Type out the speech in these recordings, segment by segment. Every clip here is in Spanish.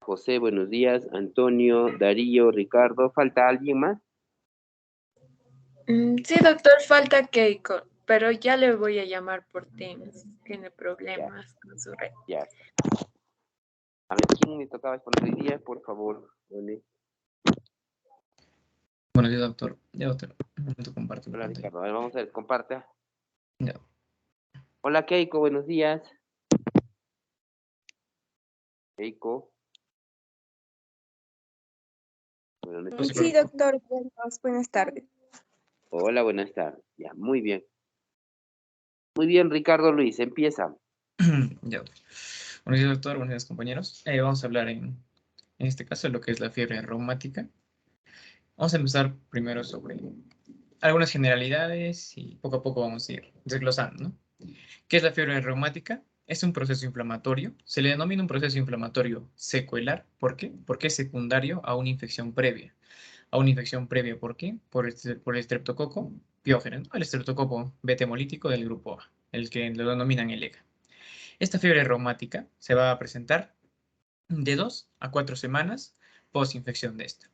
José, buenos días. Antonio, Darío, Ricardo. ¿Falta alguien más? Sí, doctor, falta Keiko, pero ya le voy a llamar por Teams. Tiene Ya, problemas con su red. ya está. A ver, ¿quién me tocaba exponer hoy día? Por favor, Ole. Buenos días, doctor. Ya, doctor. Un momento, comparto la Hola, pantalla. Ricardo. A ver, vamos a ver, comparte. Ya. Hola, Keiko, buenos días. Keiko. Bueno, no Sí, doctor, buenas tardes. Hola, buenas tardes. Ya, muy bien. Muy bien, Ricardo Luis, empieza. Ya. Buenos días, doctor. Buenos días, compañeros. Vamos a hablar en este caso de lo que es la fiebre reumática. Vamos a empezar primero sobre algunas generalidades y poco a poco vamos a ir desglosando, ¿no? ¿Qué es la fiebre reumática? Es un proceso inflamatorio. Se le denomina un proceso inflamatorio secuelar. ¿Por qué? Porque es secundario a una infección previa. A una infección previa, ¿por qué? Por el estreptococo piógeno, ¿no? El estreptococo beta hemolítico del grupo A, el que lo denominan el EGA. Esta fiebre reumática se va a presentar de 2 a 4 semanas post-infección de esta.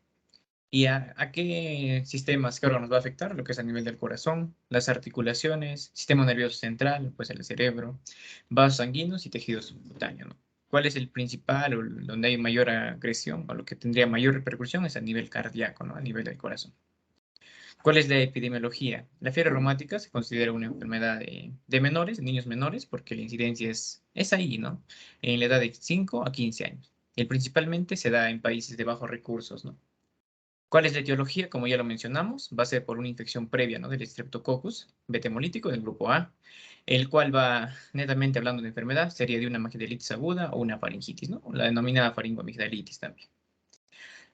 ¿Y a qué sistemas, qué órganos va a afectar? Lo que es a nivel del corazón, las articulaciones, sistema nervioso central, pues el cerebro, vasos sanguíneos y tejido subcutáneo, ¿no? ¿Cuál es el principal o donde hay mayor agresión o lo que tendría mayor repercusión? Es a nivel cardíaco, ¿no? A nivel del corazón. ¿Cuál es la epidemiología? La fiebre reumática se considera una enfermedad de menores, de niños menores, porque la incidencia es ahí, ¿no? En la edad de 5 a 15 años. Y principalmente se da en países de bajos recursos, ¿no? ¿Cuál es la etiología? Como ya lo mencionamos, va a ser por una infección previa, ¿no? Del Streptococcus beta hemolítico del grupo A, el cual va, netamente hablando de enfermedad, sería de una amigdalitis aguda o una faringitis, ¿no? La denominada faringoamigdalitis también.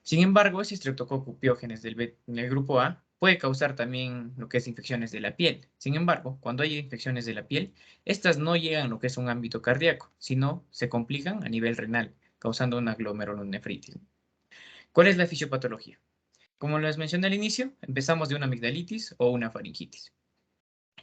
Sin embargo, ese Streptococcus piógenes del grupo A puede causar también lo que es infecciones de la piel. Sin embargo, cuando hay infecciones de la piel, estas no llegan a lo que es un ámbito cardíaco, sino se complican a nivel renal, causando una glomerulonefritis. ¿Cuál es la fisiopatología? Como les mencioné al inicio, empezamos de una amigdalitis o una faringitis.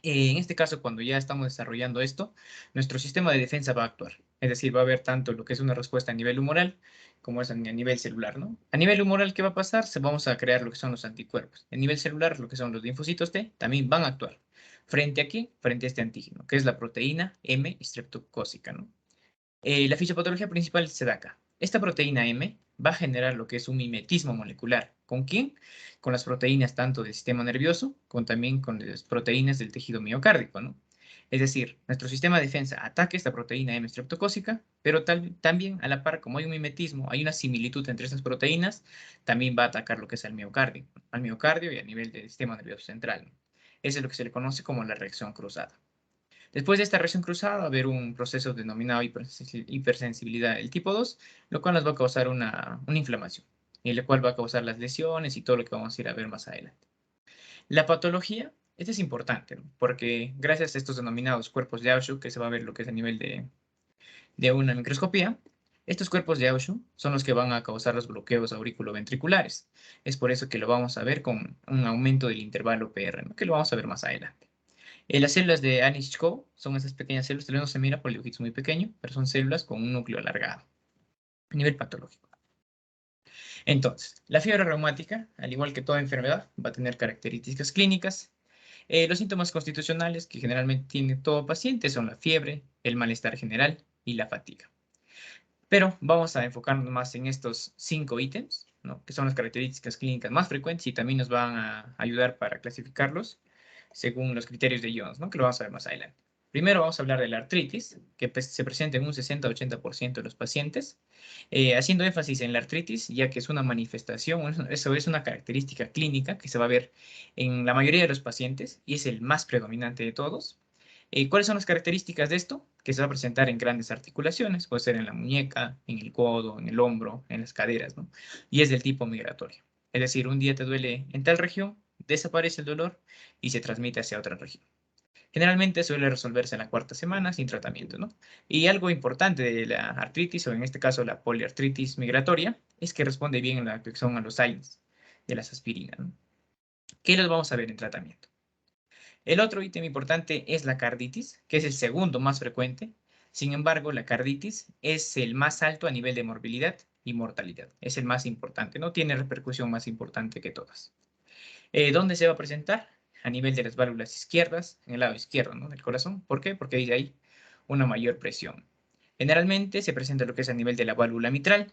En este caso, cuando ya estamos desarrollando esto, nuestro sistema de defensa va a actuar. Es decir, va a haber tanto lo que es una respuesta a nivel humoral como es a nivel celular, ¿no? A nivel humoral, ¿qué va a pasar? Vamos a crear lo que son los anticuerpos. A nivel celular, lo que son los linfocitos T, también van a actuar. ¿Frente a qué? Frente a este antígeno, que es la proteína M streptocócica, ¿no? La fisiopatología principal se da acá. Esta proteína M va a generar lo que es un mimetismo molecular. ¿Con quién? Con las proteínas tanto del sistema nervioso, como también con las proteínas del tejido miocárdico, ¿no? Es decir, nuestro sistema de defensa ataca esta proteína M streptocócica, pero también a la par, como hay un mimetismo, hay una similitud entre estas proteínas, también va a atacar lo que es al miocardio y a nivel del sistema nervioso central, ¿no? Eso es lo que se le conoce como la reacción cruzada. Después de esta reacción cruzada va a haber un proceso denominado hipersensibilidad del tipo 2, lo cual nos va a causar una inflamación, y el cual va a causar las lesiones y todo lo que vamos a ir a ver más adelante. La patología, este es importante, ¿no? Porque gracias a estos denominados cuerpos de Auschwitz, que se va a ver lo que es a nivel de una microscopía, estos cuerpos de Auschwitz son los que van a causar los bloqueos auriculoventriculares. Es por eso que lo vamos a ver con un aumento del intervalo PR, ¿no? Que lo vamos a ver más adelante. Las células de Anish-Coe son esas pequeñas células, tal vez no se mira por el dibujito muy pequeño, pero son células con un núcleo alargado a nivel patológico. Entonces, la fiebre reumática, al igual que toda enfermedad, va a tener características clínicas. Los síntomas constitucionales que generalmente tiene todo paciente son la fiebre, el malestar general y la fatiga. Pero vamos a enfocarnos más en estos 5 ítems, ¿no? Que son las características clínicas más frecuentes y también nos van a ayudar para clasificarlos según los criterios de Jones, ¿no? Que lo vamos a ver más adelante. Primero vamos a hablar de la artritis, que se presenta en un 60-80% de los pacientes, haciendo énfasis en la artritis, ya que es una manifestación, eso es una característica clínica que se va a ver en la mayoría de los pacientes y es el más predominante de todos. ¿Cuáles son las características de esto? Que se va a presentar en grandes articulaciones, puede ser en la muñeca, en el codo, en el hombro, en las caderas, ¿no? Y es del tipo migratorio. Es decir, un día te duele en tal región, desaparece el dolor y se transmite hacia otra región. Generalmente suele resolverse en la cuarta semana sin tratamiento, ¿no? Y algo importante de la artritis, o en este caso la poliartritis migratoria, es que responde bien en la acción a los AINES de las aspirinas, ¿no? ¿Qué los vamos a ver en tratamiento? El otro ítem importante es la carditis, que es el segundo más frecuente. Sin embargo, la carditis es el más alto a nivel de morbilidad y mortalidad. Es el más importante, no tiene repercusión más importante que todas. ¿Dónde se va a presentar? A nivel de las válvulas izquierdas, en el lado izquierdo, ¿no?, del corazón. ¿Por qué? Porque hay ahí una mayor presión. Generalmente se presenta lo que es a nivel de la válvula mitral.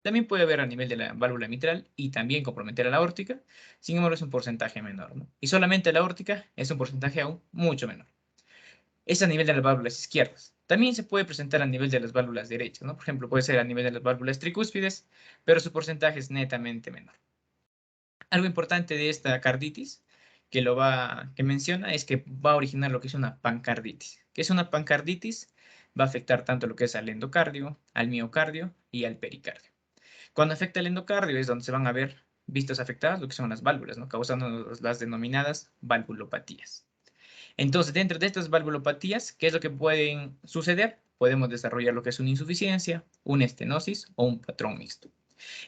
También puede haber a nivel de la válvula mitral y también comprometer a la aórtica. Sin embargo, es un porcentaje menor, ¿no? Y solamente la aórtica es un porcentaje aún mucho menor. Es a nivel de las válvulas izquierdas. También se puede presentar a nivel de las válvulas derechas, ¿no? Por ejemplo, puede ser a nivel de las válvulas tricúspides, pero su porcentaje es netamente menor. Algo importante de esta carditis que menciona es que va a originar lo que es una pancarditis. ¿Qué es una pancarditis? Va a afectar tanto lo que es al endocardio, al miocardio y al pericardio. Cuando afecta el endocardio es donde se van a ver vistas afectadas lo que son las válvulas, ¿no?, causando las denominadas valvulopatías. Entonces, dentro de estas valvulopatías, ¿qué es lo que pueden suceder? Podemos desarrollar lo que es una insuficiencia, una estenosis o un patrón mixto.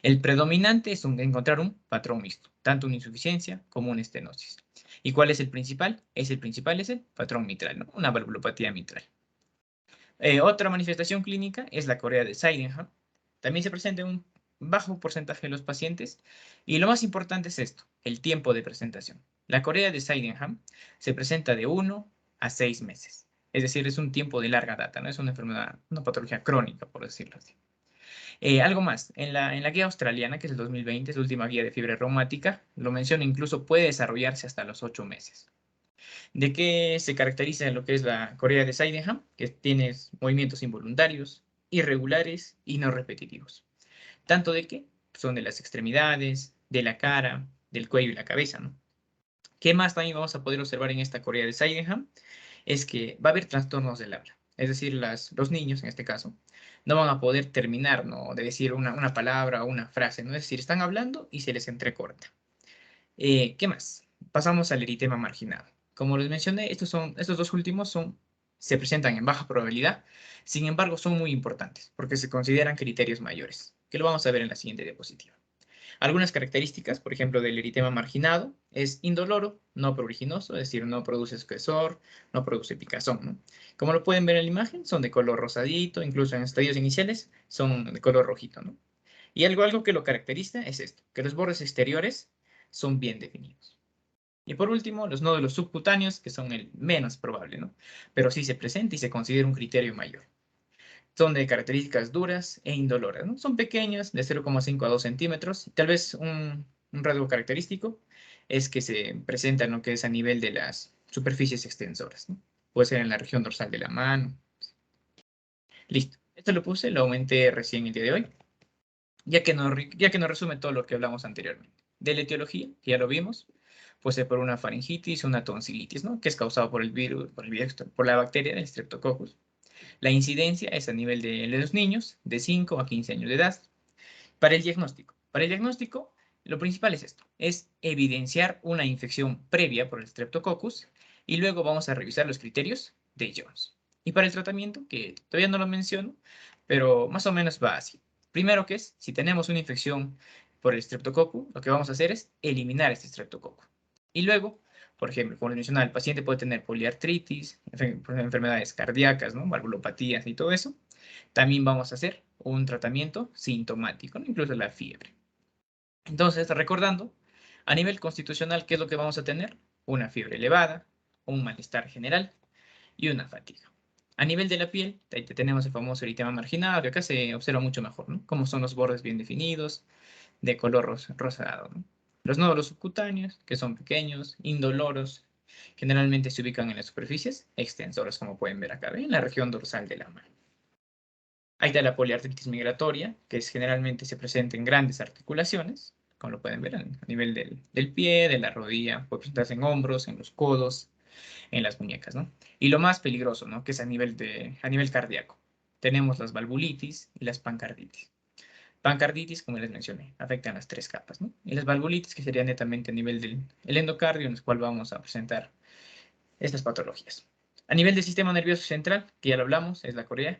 El predominante es encontrar un patrón mixto, tanto una insuficiencia como una estenosis. ¿Y cuál es el principal? El principal es el patrón mitral, ¿no?, una valvulopatía mitral. Otra manifestación clínica es la corea de Sydenham. También se presenta en un bajo porcentaje de los pacientes. Y lo más importante es esto, el tiempo de presentación. La corea de Sydenham se presenta de 1 a 6 meses. Es decir, es un tiempo de larga data, ¿no? Es una enfermedad, una patología crónica, por decirlo así. Algo más, en la guía australiana, que es el 2020, es la última guía de fiebre reumática, lo menciona, incluso puede desarrollarse hasta los 8 meses. ¿De qué se caracteriza lo que es la corea de Sydenham? Que tiene movimientos involuntarios, irregulares y no repetitivos. ¿Tanto de qué? Son de las extremidades, de la cara, del cuello y la cabeza, ¿no? ¿Qué más también vamos a poder observar en esta corea de Sydenham? Es que va a haber trastornos del habla. Es decir, los niños, en este caso, no van a poder terminar, ¿no?, de decir una palabra o una frase, ¿no? Es decir, están hablando y se les entrecorta. ¿Qué más? Pasamos al eritema marginado. Como les mencioné, estos dos últimos se presentan en baja probabilidad, sin embargo son muy importantes porque se consideran criterios mayores, que lo vamos a ver en la siguiente diapositiva. Algunas características, por ejemplo, del eritema marginado es indoloro, no pruriginoso, es decir, no produce esquesor, no produce picazón, ¿no? Como lo pueden ver en la imagen, son de color rosadito, incluso en estadios iniciales son de color rojito, ¿no? Y algo que lo caracteriza es esto, que los bordes exteriores son bien definidos. Y por último, los nódulos subcutáneos, que son el menos probable, ¿no? Pero sí se presenta y se considera un criterio mayor. Son de características duras e indoloras, ¿no? Son pequeños, de 0,5 a 2 centímetros. Tal vez un rasgo característico es que se presenta en lo que es a nivel de las superficies extensoras, ¿no? Puede ser en la región dorsal de la mano. Listo. Esto lo puse, lo aumenté recién el día de hoy, ya que nos resume todo lo que hablamos anteriormente. De la etiología, que ya lo vimos, puede ser por una faringitis o una tonsilitis, ¿no?, que es causado por por la bacteria del Streptococcus. La incidencia es a nivel de los niños de 5 a 15 años de edad. Para el diagnóstico, lo principal es esto, es evidenciar una infección previa por el Streptococcus y luego vamos a revisar los criterios de Jones. Y para el tratamiento, que todavía no lo menciono, pero más o menos va así. Primero que es, si tenemos una infección por el Streptococcus, lo que vamos a hacer es eliminar este Streptococcus. Y luego, por ejemplo, como les mencionaba, el paciente puede tener poliartritis, enfermedades cardíacas, ¿no?, valvulopatías y todo eso. También vamos a hacer un tratamiento sintomático, ¿no?, incluso la fiebre. Entonces, recordando, a nivel constitucional, ¿qué es lo que vamos a tener? Una fiebre elevada, un malestar general y una fatiga. A nivel de la piel, tenemos el famoso eritema marginado, que acá se observa mucho mejor, ¿no?, cómo son los bordes bien definidos, de color rosado, ¿no? Los nódulos subcutáneos, que son pequeños, indoloros, generalmente se ubican en las superficies extensoras, como pueden ver acá, ¿ven?, en la región dorsal de la mano. Ahí está la poliartritis migratoria, que generalmente se presenta en grandes articulaciones, como lo pueden ver a nivel del pie, de la rodilla, puede presentarse en hombros, en los codos, en las muñecas, ¿no? Y lo más peligroso, ¿no?, que es a nivel cardíaco. Tenemos las valvulitis y las pancarditis. Pancarditis, como les mencioné, afectan las 3 capas, ¿no? Y las valvulitis, que serían netamente a nivel del endocardio, en el cual vamos a presentar estas patologías. A nivel del sistema nervioso central, que ya lo hablamos, es la corea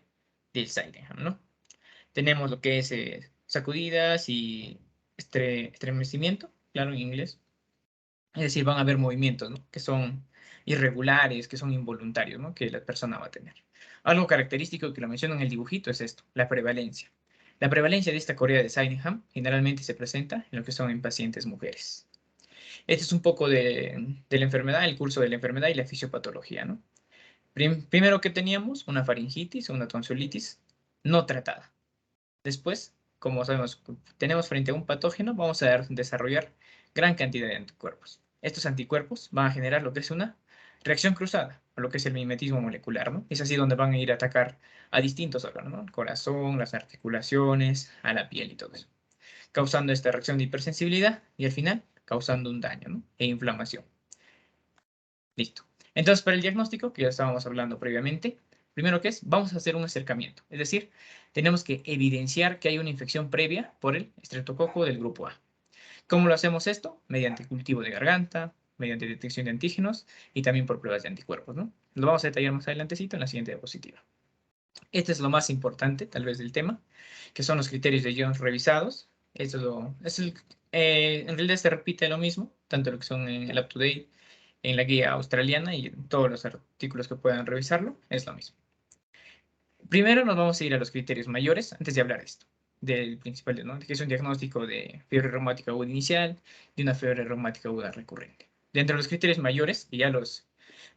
del Sydenham, ¿no? Tenemos lo que es sacudidas y estremecimiento, claro, en inglés. Es decir, van a haber movimientos, ¿no?, que son irregulares, que son involuntarios, ¿no?, que la persona va a tener. Algo característico que lo menciono en el dibujito es esto, la prevalencia. La prevalencia de esta corea de Sydenham generalmente se presenta en lo que son en pacientes mujeres. Este es un poco de la enfermedad, el curso de la enfermedad y la fisiopatología, ¿no? Primero que teníamos una faringitis, una tonsillitis no tratada. Después, como sabemos, tenemos frente a un patógeno, vamos a desarrollar gran cantidad de anticuerpos. Estos anticuerpos van a generar lo que es una reacción cruzada, o lo que es el mimetismo molecular, ¿no? Es así donde van a ir a atacar a distintos órganos, ¿no? El corazón, las articulaciones, a la piel y todo eso, causando esta reacción de hipersensibilidad y al final causando un daño, ¿no? E inflamación. Listo. Entonces, para el diagnóstico, que ya estábamos hablando previamente, primero que es, vamos a hacer un acercamiento. Es decir, tenemos que evidenciar que hay una infección previa por el estreptococo del grupo A. ¿Cómo lo hacemos esto? Mediante cultivo de garganta, mediante detección de antígenos y también por pruebas de anticuerpos, ¿no? Lo vamos a detallar más adelantecito en la siguiente diapositiva. Este es lo más importante, tal vez, del tema, que son los criterios de Jones revisados. En realidad se repite lo mismo, tanto lo que son en el UpToDate, en la guía australiana y en todos los artículos que puedan revisarlo, es lo mismo. Primero nos vamos a ir a los criterios mayores antes de hablar de esto, del principal, ¿no? Que es un diagnóstico de fiebre reumática aguda inicial, de una fiebre reumática aguda recurrente. Dentro de los criterios mayores, y ya los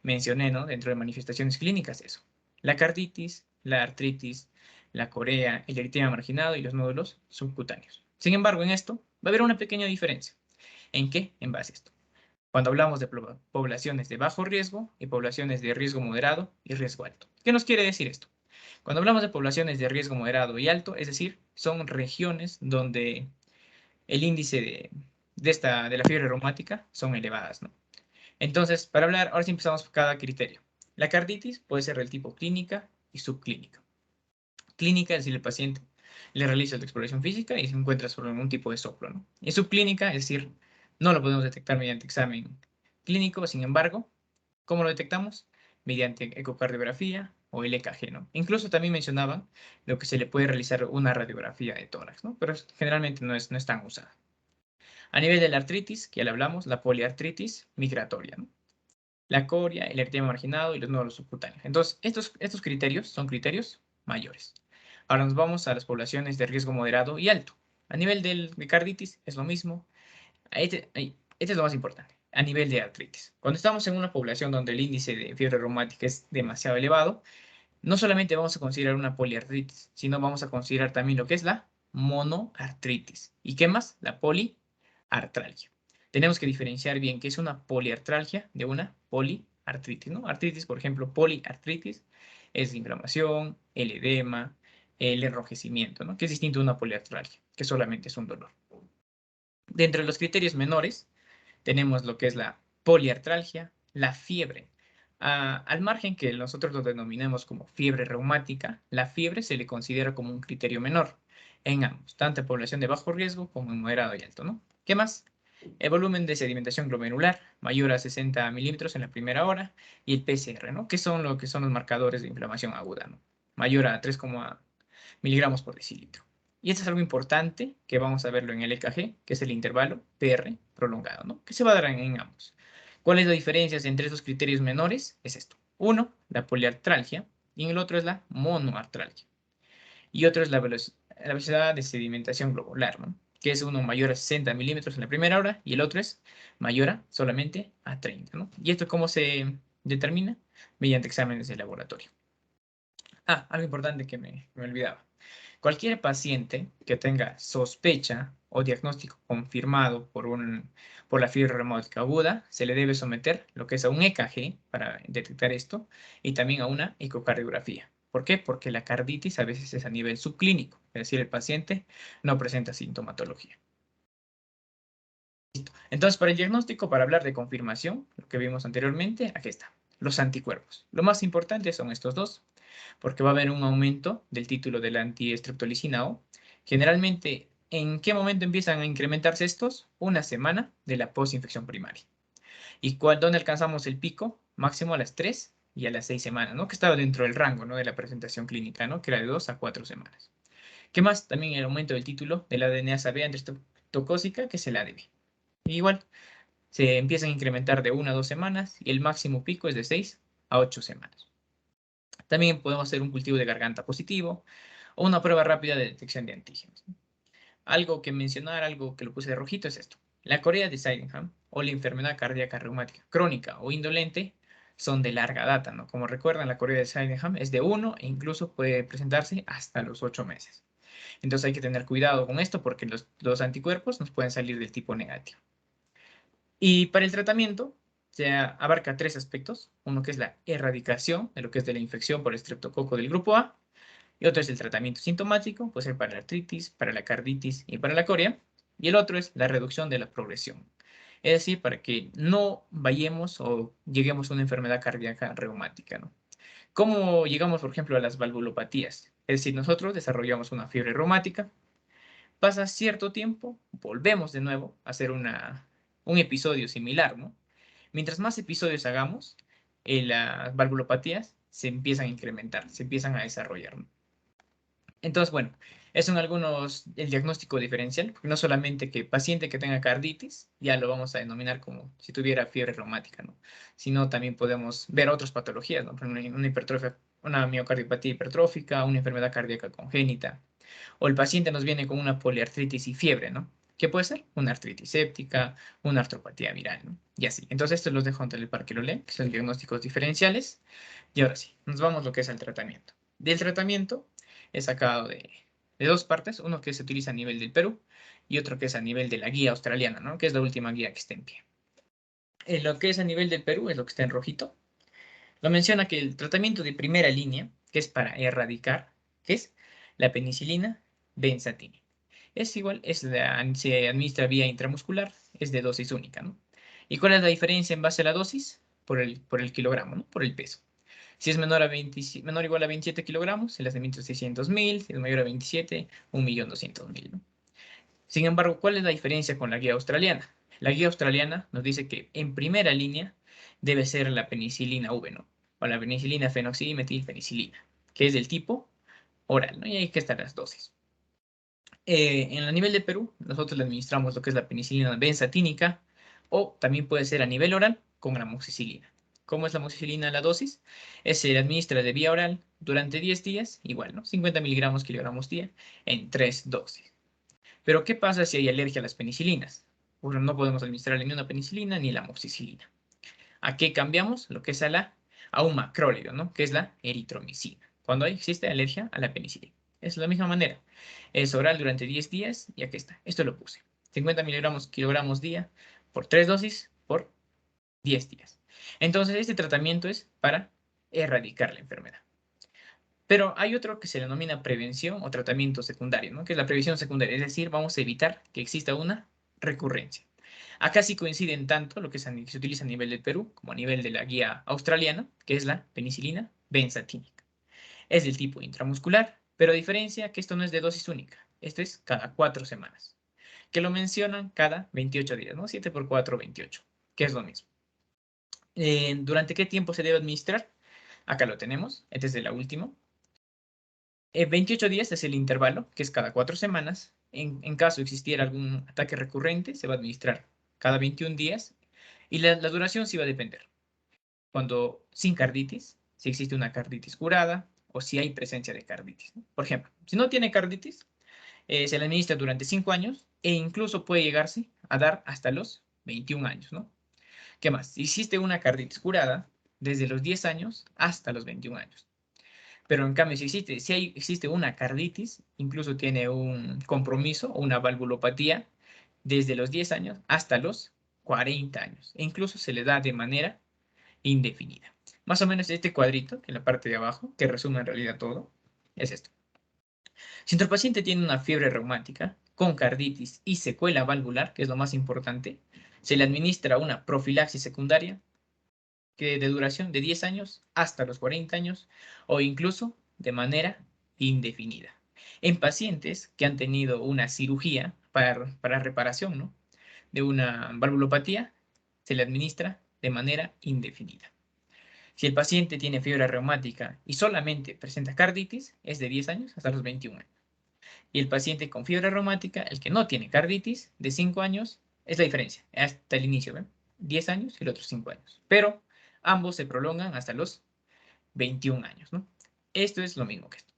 mencioné, ¿no? Dentro de manifestaciones clínicas, eso. La carditis, la artritis, la corea, el eritema marginado y los nódulos subcutáneos. Sin embargo, en esto va a haber una pequeña diferencia. ¿En qué? En base a esto. Cuando hablamos de poblaciones de bajo riesgo y poblaciones de riesgo moderado y riesgo alto. ¿Qué nos quiere decir esto? Cuando hablamos de poblaciones de riesgo moderado y alto, es decir, son regiones donde el índice de la fiebre reumática son elevadas, ¿no? Entonces, para hablar, ahora sí empezamos por cada criterio. La carditis puede ser del tipo clínica y subclínica. Clínica, es decir, el paciente le realiza la exploración física y se encuentra sobre un tipo de soplo, ¿no? Y subclínica, es decir, no lo podemos detectar mediante examen clínico, sin embargo, ¿cómo lo detectamos? Mediante ecocardiografía o el EKG, ¿no? Incluso también mencionaban lo que se le puede realizar una radiografía de tórax, ¿no? Pero generalmente no es tan usada. A nivel de la artritis, que ya le hablamos, la poliartritis migratoria, ¿no? La coria, el eritema marginado y los nódulos subcutáneos. Entonces, estos criterios son criterios mayores. Ahora nos vamos a las poblaciones de riesgo moderado y alto. A nivel de carditis es lo mismo. Este es lo más importante. A nivel de artritis. Cuando estamos en una población donde el índice de fiebre reumática es demasiado elevado, no solamente vamos a considerar una poliartritis, sino vamos a considerar también lo que es la monoartritis. ¿Y qué más? La poliartralgia. Tenemos que diferenciar bien qué es una poliartralgia de una poliartritis, ¿no? Artritis, por ejemplo, poliartritis es inflamación, el edema, el enrojecimiento, ¿no? Que es distinto a una poliartralgia, que solamente es un dolor. Dentro de los criterios menores, tenemos lo que es la poliartralgia, la fiebre. Al margen que nosotros lo denominemos como fiebre reumática, la fiebre se le considera como un criterio menor en ambos, tanto en población de bajo riesgo como en moderado y alto, ¿no? ¿Qué más? El volumen de sedimentación glomerular mayor a 60 milímetros en la primera hora y el PCR, ¿no? Que son lo que son los marcadores de inflamación aguda, ¿no? Mayor a 3, miligramos por decilitro. Y esto es algo importante que vamos a verlo en el EKG, que es el intervalo PR prolongado, ¿no? Que se va a dar en ambos. ¿Cuál es la diferencia entre estos criterios menores? Es esto. Uno, la poliartralgia, y en el otro es la monoartralgia. Y otro es la velocidad de sedimentación glomerular, ¿no? Que es uno mayor a 60 milímetros en la primera hora y el otro es mayor a solamente a 30, ¿no? ¿Y esto cómo se determina? Mediante exámenes de laboratorio. Algo importante que me olvidaba. Cualquier paciente que tenga sospecha o diagnóstico confirmado por la fiebre reumática aguda, se le debe someter lo que es a un EKG para detectar esto y también a una ecocardiografía. ¿Por qué? Porque la carditis a veces es a nivel subclínico, es decir, el paciente no presenta sintomatología. Listo. Entonces, para el diagnóstico, para hablar de confirmación, lo que vimos anteriormente, aquí está, los anticuerpos. Lo más importante son estos dos, porque va a haber un aumento del título de la antiestreptolicina O. Generalmente, ¿en qué momento empiezan a incrementarse estos? Una semana de la postinfección primaria. ¿Y dónde alcanzamos el pico? Máximo a las 3 y a las 6 semanas, ¿no? Que estaba dentro del rango, ¿no? De la presentación clínica, ¿no? Que era de 2 a 4 semanas. ¿Qué más? También el aumento del título de la ADNasa B antistreptocócica, que es el ADB. Igual, se empiezan a incrementar de 1 a 2 semanas y el máximo pico es de 6 a 8 semanas. También podemos hacer un cultivo de garganta positivo o una prueba rápida de detección de antígenos. Algo que mencionar, algo que lo puse de rojito es esto. La corea de Sydenham o la enfermedad cardíaca reumática crónica o indolente son de larga data, ¿no? Como recuerdan, la corea de Sydenham es de 1 e incluso puede presentarse hasta los 8 meses. Entonces hay que tener cuidado con esto porque los anticuerpos nos pueden salir del tipo negativo. Y para el tratamiento se abarca 3 aspectos. Uno que es la erradicación de lo que es de la infección por estreptococo del grupo A. Y otro es el tratamiento sintomático, puede ser para la artritis, para la carditis y para la corea. Y el otro es la reducción de la progresión. Es decir, para que no vayamos o lleguemos a una enfermedad cardíaca reumática, ¿no? ¿Cómo llegamos, por ejemplo, a las valvulopatías? Es decir, nosotros desarrollamos una fiebre reumática, pasa cierto tiempo, volvemos de nuevo a hacer un episodio similar, ¿no? Mientras más episodios hagamos, las valvulopatías se empiezan a incrementar, se empiezan a desarrollar, ¿no? Entonces, bueno, esos son algunos, el diagnóstico diferencial, porque no solamente que paciente que tenga carditis, ya lo vamos a denominar como si tuviera fiebre reumática, ¿no? Sino también podemos ver otras patologías, ¿no? Por ejemplo, una hipertrofia, una miocardiopatía hipertrófica, una enfermedad cardíaca congénita, o el paciente nos viene con una poliartritis y fiebre, ¿no? ¿Qué puede ser? Una artritis séptica, una artropatía viral, ¿no? Y así. Entonces, estos los dejo ante el para que lo lean, que son diagnósticos diferenciales. Y ahora sí, nos vamos a lo que es el tratamiento. Del tratamiento es sacado de 2 partes, uno que se utiliza a nivel del Perú y otro que es a nivel de la guía australiana, ¿no? Que es la última guía que está en pie. Lo que es a nivel del Perú es lo que está en rojito. Lo menciona que el tratamiento de primera línea, que es para erradicar, que es la penicilina benzatínica. Es igual, se administra vía intramuscular, es de dosis única, ¿no? ¿Y cuál es la diferencia en base a la dosis? Por el kilogramo, ¿no? Por el peso. Si es menor o igual a 27 kilogramos, el aislamiento es 600.000, si es mayor a 27, 1.200.000, ¿no? Sin embargo, ¿cuál es la diferencia con la guía australiana? La guía australiana nos dice que en primera línea debe ser la penicilina V, ¿no? O la penicilina fenoximetilpenicilina, que es del tipo oral, ¿no? Y ahí que están las dosis. En el nivel de Perú, nosotros le administramos lo que es la penicilina benzatínica, o también puede ser a nivel oral con la amoxicilina. ¿Cómo es la amoxicilina la dosis? Se administra de vía oral durante 10 días, igual, ¿no? 50 miligramos kilogramos día, en 3 dosis. Pero, ¿qué pasa si hay alergia a las penicilinas? Bueno, no podemos administrarle ni una penicilina ni la amoxicilina. ¿A qué cambiamos? Lo que es a un macrólido, ¿no? Que es la eritromicina. Cuando existe alergia a la penicilina. Es de la misma manera. Es oral durante 10 días y aquí está. Esto lo puse. 50 miligramos kilogramos día por 3 dosis por 10 días. Entonces, este tratamiento es para erradicar la enfermedad. Pero hay otro que se denomina prevención o tratamiento secundario, ¿no? Que es la prevención secundaria, es decir, vamos a evitar que exista una recurrencia. Acá sí coinciden tanto lo que se utiliza a nivel del Perú como a nivel de la guía australiana, que es la penicilina benzatínica. Es del tipo intramuscular, pero a diferencia que esto no es de dosis única, esto es cada 4 semanas, que lo mencionan cada 28 días, ¿no? 7 por 4, 28, que es lo mismo. ¿Durante qué tiempo se debe administrar? Acá lo tenemos, este es de la última. 28 días es el intervalo, que es cada 4 semanas. En caso existiera algún ataque recurrente, se va a administrar cada 21 días. Y la duración sí va a depender. Cuando sin carditis, si existe una carditis curada o si hay presencia de carditis, ¿no? Por ejemplo, si no tiene carditis, se le administra durante 5 años e incluso puede llegarse a dar hasta los 21 años, ¿no? ¿Qué más? Si existe una carditis curada, desde los 10 años hasta los 21 años. Pero en cambio, si existe una carditis, incluso tiene un compromiso o una valvulopatía desde los 10 años hasta los 40 años. E incluso se le da de manera indefinida. Más o menos este cuadrito, en la parte de abajo, que resume en realidad todo, es esto. Si nuestro paciente tiene una fiebre reumática con carditis y secuela valvular, que es lo más importante, se le administra una profilaxis secundaria que de duración de 10 años hasta los 40 años o incluso de manera indefinida. En pacientes que han tenido una cirugía para reparación, ¿no?, de una valvulopatía, se le administra de manera indefinida. Si el paciente tiene fiebre reumática y solamente presenta carditis, es de 10 años hasta los 21 años. Y el paciente con fiebre reumática, el que no tiene carditis, de 5 años, es la diferencia, hasta el inicio, ¿ven? 10 años y el otro 5 años. Pero ambos se prolongan hasta los 21 años, ¿no? Esto es lo mismo que esto.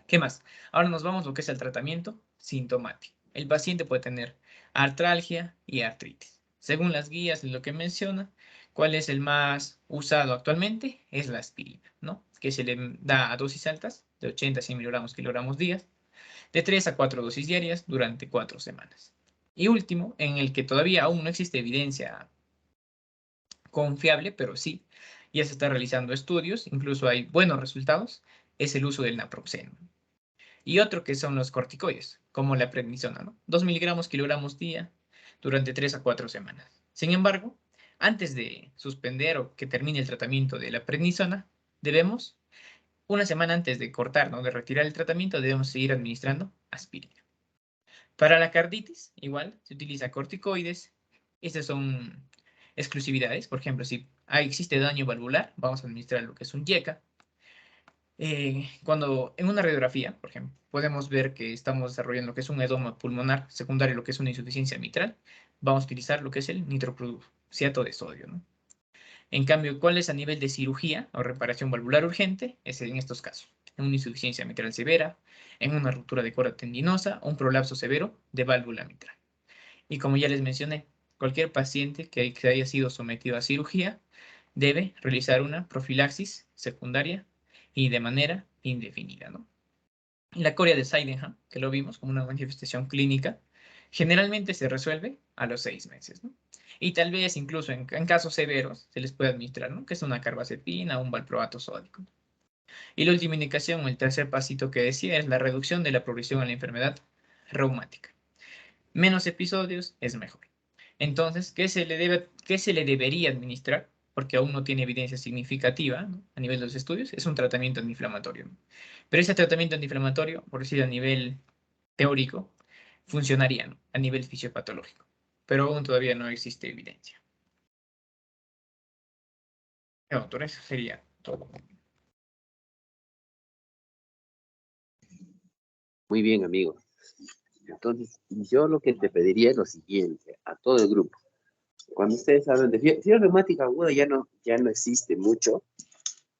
¿Qué más? Ahora nos vamos a lo que es el tratamiento sintomático. El paciente puede tener artralgia y artritis. Según las guías y lo que menciona, ¿cuál es el más usado actualmente? Es la aspirina, ¿no? Que se le da a dosis altas, de 80 a 100 miligramos días, de 3 a 4 dosis diarias durante 4 semanas. Y último, en el que todavía aún no existe evidencia confiable, pero sí, ya se están realizando estudios, incluso hay buenos resultados, es el uso del naproxeno. Y otro que son los corticoides, como la prednisona, ¿no? 2 miligramos kilogramos día durante 3 a 4 semanas. Sin embargo, antes de suspender o que termine el tratamiento de la prednisona, debemos, una semana antes de cortar, ¿no? De retirar el tratamiento, debemos seguir administrando aspirina. Para la carditis, igual, se utiliza corticoides. Estas son exclusividades. Por ejemplo, si existe daño valvular, vamos a administrar lo que es un YECA. Cuando en una radiografía, por ejemplo, podemos ver que estamos desarrollando lo que es un edema pulmonar secundario, lo que es una insuficiencia mitral, vamos a utilizar lo que es el nitroprusiato de sodio, ¿no? En cambio, ¿cuál es a nivel de cirugía o reparación valvular urgente? Es en estos casos, en una insuficiencia mitral severa, en una ruptura de cuerda tendinosa o un prolapso severo de válvula mitral. Y como ya les mencioné, cualquier paciente que haya sido sometido a cirugía debe realizar una profilaxis secundaria y de manera indefinida, ¿no? La coria de Sydenham, que lo vimos como una manifestación clínica, generalmente se resuelve a los 6 meses, ¿no? Y tal vez incluso en casos severos se les puede administrar, ¿no? Que es una carbazepina o un valproato sódico. Y la última indicación, el tercer pasito que decía, es la reducción de la progresión a la enfermedad reumática. Menos episodios es mejor. Entonces, ¿qué se le debería administrar? Porque aún no tiene evidencia significativa, ¿no? A nivel de los estudios, es un tratamiento antiinflamatorio, ¿no? Pero ese tratamiento antiinflamatorio, por decir a nivel teórico, funcionaría, ¿no? A nivel fisiopatológico. Pero aún todavía no existe evidencia. Doctor, eso sería todo. Muy bien, amigo. Entonces, yo lo que te pediría es lo siguiente, a todo el grupo. Cuando ustedes hablan de fiebre reumática aguda, ya no existe mucho,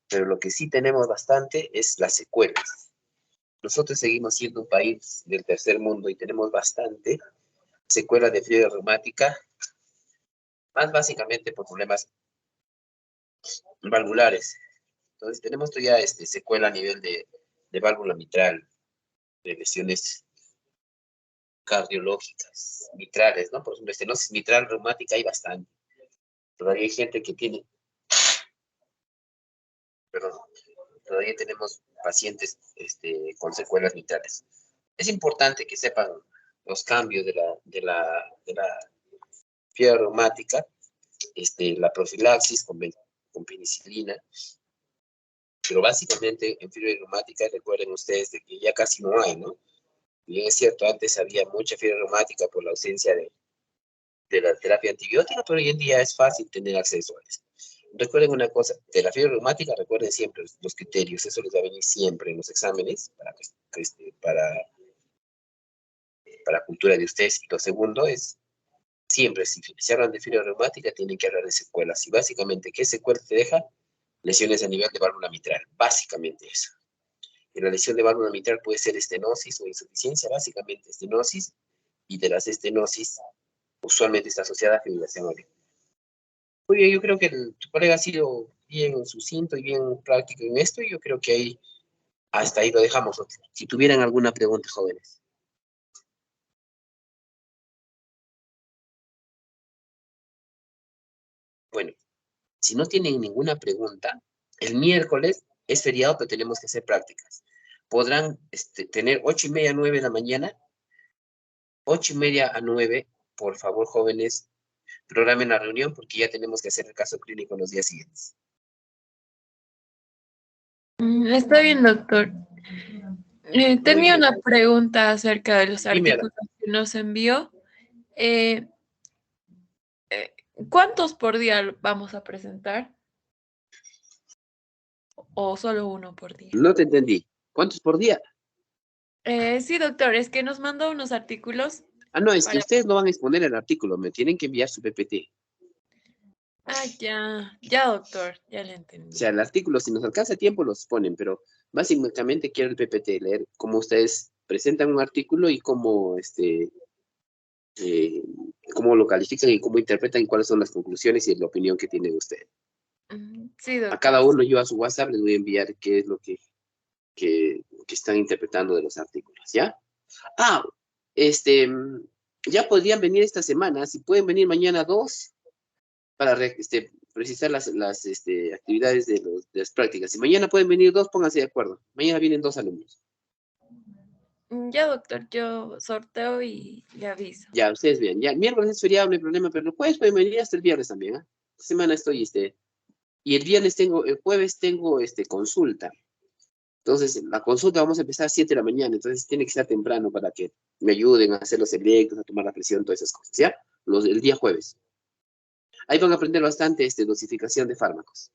pero lo que sí tenemos bastante es las secuelas. Nosotros seguimos siendo un país del tercer mundo y tenemos bastante secuelas de fiebre reumática, más básicamente por problemas valvulares. Entonces, tenemos todavía secuela a nivel de válvula mitral, de lesiones cardiológicas, mitrales, ¿no? Por ejemplo, estenosis mitral reumática hay bastante. Todavía hay gente que tiene, perdón, todavía tenemos pacientes con secuelas mitrales. Es importante que sepan los cambios de la fiebre reumática, la profilaxis con penicilina, pero básicamente en fiebre reumática recuerden ustedes de que ya casi no hay, ¿no? Bien es cierto, antes había mucha fiebre reumática por la ausencia de la terapia antibiótica, pero hoy en día es fácil tener acceso a eso. Recuerden una cosa, de la fiebre reumática, recuerden siempre los criterios, eso les va a venir siempre en los exámenes para cultura de ustedes. Y lo segundo es, siempre, si se hablan de fiebre reumática, tienen que hablar de secuelas. Y básicamente, ¿qué secuelas te deja? Lesiones a nivel de válvula mitral, básicamente eso. Y la lesión de válvula mitral puede ser estenosis o insuficiencia, básicamente estenosis, y de las estenosis usualmente está asociada a fibrilación auricular. Muy bien, yo creo que tu colega ha sido bien sucinto y bien práctico en esto, y yo creo que ahí, hasta ahí lo dejamos. Si tuvieran alguna pregunta, jóvenes. Bueno, si no tienen ninguna pregunta, el miércoles es feriado, pero tenemos que hacer prácticas. Podrán tener 8:30 a 9 de la mañana, 8:30 a 9, por favor, jóvenes, programen la reunión porque ya tenemos que hacer el caso clínico en los días siguientes. Está bien, doctor. Tenía bien. una pregunta acerca de los Dímela. artículos que nos envió. Eh, ¿Cuántos por día vamos a presentar? ¿O solo uno por día? No te entendí. ¿Cuántos por día? Sí, doctor, es que nos mandó unos artículos. Ah, no, es que para- ustedes no van a exponer el artículo, me tienen que enviar su PPT. Ah, ya, doctor, ya le O entendí. sea, el artículo, si nos alcanza tiempo, los ponen, pero Básicamente quiero el PPT, leer cómo ustedes presentan un artículo y cómo, cómo lo califican y cómo interpretan y cuáles son las conclusiones y la opinión que tienen ustedes. Sí, A doctor. cada uno yo a su WhatsApp les voy a enviar qué es lo que están interpretando de los artículos, ¿ya? Ah, ya podrían venir esta semana, si pueden venir mañana 2 para precisar las actividades de las prácticas. Si mañana pueden venir 2, pónganse de acuerdo. Mañana vienen 2 alumnos. Ya, doctor, yo sorteo y le aviso. Ya, ustedes vean. Ya, el miércoles es feriado, no hay problema, pero el jueves pueden venir hasta el viernes también, ¿ah? Esta semana estoy, y el jueves tengo, consulta. Entonces, la consulta vamos a empezar a 7 de la mañana, entonces tiene que estar temprano para que me ayuden a hacer los electros, a tomar la presión, todas esas cosas, ¿ya? El día jueves. Ahí van a aprender bastante dosificación de fármacos.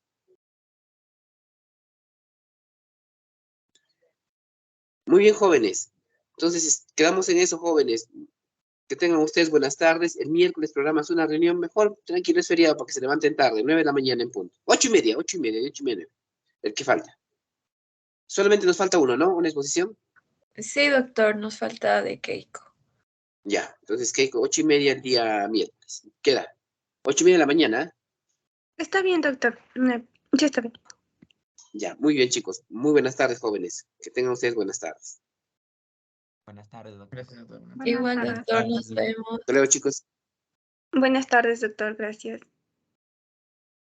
Muy bien, jóvenes. Entonces, quedamos en eso, jóvenes. Que tengan ustedes buenas tardes. El miércoles programas una reunión mejor. Tranquilo, es feriado para que se levanten tarde. 9 de la mañana en punto. 8:30, 8:30. El que falta. Solamente nos falta uno, ¿no? Una exposición. Sí, doctor, nos falta de Keiko. Ya. Entonces, ¿qué? 8:30 el día miércoles. Queda. 8:30 de la mañana. ¿Eh? Está bien, doctor. Ya está bien. Ya. Muy bien, chicos. Muy buenas tardes, jóvenes. Que tengan ustedes buenas tardes. Buenas tardes, doctor. Gracias, doctor. Buenas Igual, tardes. doctor, nos vemos. Hasta luego, chicos. Buenas tardes, doctor. Gracias.